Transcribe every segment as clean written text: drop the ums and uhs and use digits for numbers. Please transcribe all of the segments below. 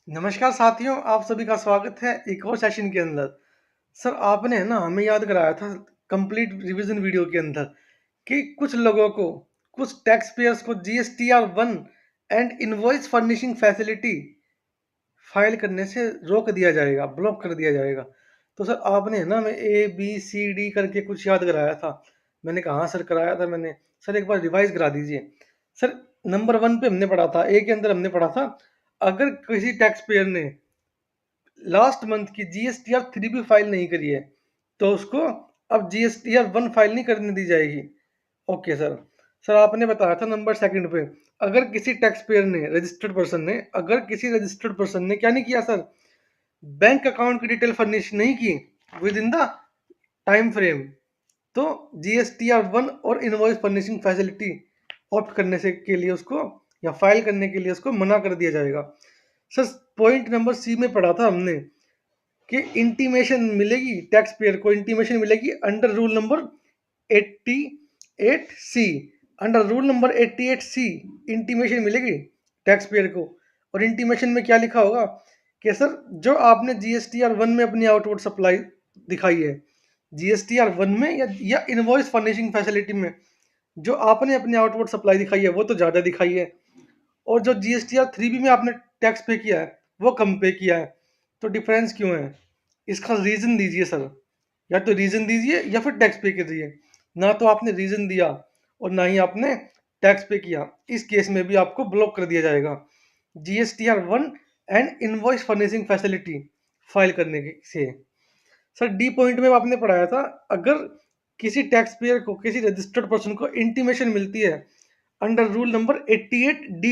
नमस्कार साथियों, आप सभी का स्वागत है एक और सेशन के अंदर। सर आपने है ना हमें याद कराया था कंप्लीट रिवीजन वीडियो के अंदर कि कुछ लोगों को, कुछ टैक्स पेयर्स को GSTR 1 and invoice furnishing facility file करने से रोक दिया जाएगा, ब्लॉक कर दिया जाएगा। तो सर आपने है ना हमें ABCD करके कुछ याद कराया था। मैंने कहा हाँ सर कराया था मैंने। सर एक बार रिवाइज करा दीजिए। सर नंबर 1 पे हमने पढ़ा था, ए के अंदर हमने पढ़ा था, अगर किसी टैक्स पेयर ने लास्ट मंथ की GSTR 3 भी फाइल नहीं करी है तो उसको अब GSTR 1 फाइल नहीं करने दी जाएगी। Okay sir. सर आपने बताया था नंबर सेकंड पे, अगर किसी टैक्स पेयर ने, रजिस्टर्ड पर्सन ने, अगर किसी रजिस्टर्ड पर्सन ने क्या नहीं किया सर, बैंक अकाउंट की डिटेल फर्निश नहीं की with in the time frame, तो GSTR 1 और इनवॉइस फर्निशिंग फैसिलिटी ऑप्ट करने से के लिए उसको, या फाइल करने के लिए उसको मना कर दिया जाएगा। सर पॉइंट नंबर सी में पढ़ा था हमने कि इंटीमेशन मिलेगी, टैक्स पेयर को इंटीमेशन मिलेगी under rule number 88C। Under rule number 88C intimation मिलेगी टैक्स पेयर को। और इंटीमेशन में क्या लिखा होगा कि सर जो आपने GSTR 1 में अपनी आउटवर्ड सप्लाई दिखाई है, GSTR 1 में या इनवॉइस फर्निशिंग फैसिलिटी में जो आपने अपनी आउटवर्ड सप्लाई दिखाई है वो तो ज़्यादा दिखाई है, और जो GSTR 3 में आपने टैक्स पे किया है वो कम पे किया है। तो डिफरेंस क्यों है? इसका रीज़न दीजिए सर। या तो रीज़न दीजिए या फिर टैक्स पे कीजिए। ना तो आपने रीज़न दिया और ना ही आपने टैक्स पे किया, इस केस में भी आपको ब्लॉक कर दिया जाएगा GSTR 1 and invoice furnishing facility file करने से। सर डी पॉइंट में आपने पढ़ाया था, अगर किसी टैक्स पेयर को, किसी रजिस्टर्ड पर्सन को इंटीमेशन मिलती है under rule number 88D,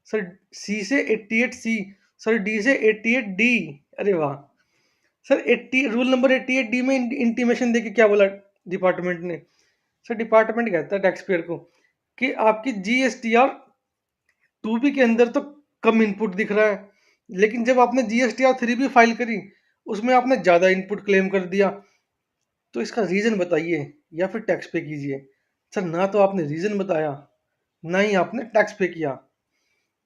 sir C से 88C, सर डी से 88D। अरे वाह सर। 80 रूल नंबर 88D में इंटीमेशन देके क्या बोला डिपार्टमेंट ने? सर डिपार्टमेंट कहता है टैक्स पेयर को कि आपकी GSTR 2 के अंदर तो कम इनपुट दिख रहा है, लेकिन जब आपने GSTR 3 भी फाइल करी उसमें आपने ज़्यादा इनपुट क्लेम कर दिया। तो इसका रीज़न बताइए या फिर टैक्स पे कीजिए। सर ना तो आपने रीज़न बताया, ना ही आपने टैक्स पे किया।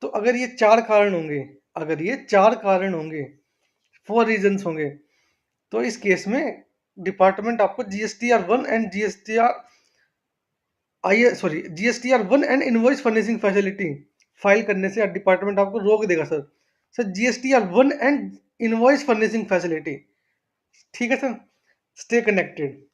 तो अगर ये चार कारण होंगे, अगर ये चार कारण होंगे, 4 रीजंस होंगे, तो इस केस में डिपार्टमेंट आपको GSTR 1 and GSTR 1 and invoice furnishing facility file करने से डिपार्टमेंट आपको रोक देगा sir. Sir GSTR 1 and invoice furnishing facility. ठीक है सर, स्टे कनेक्टेड।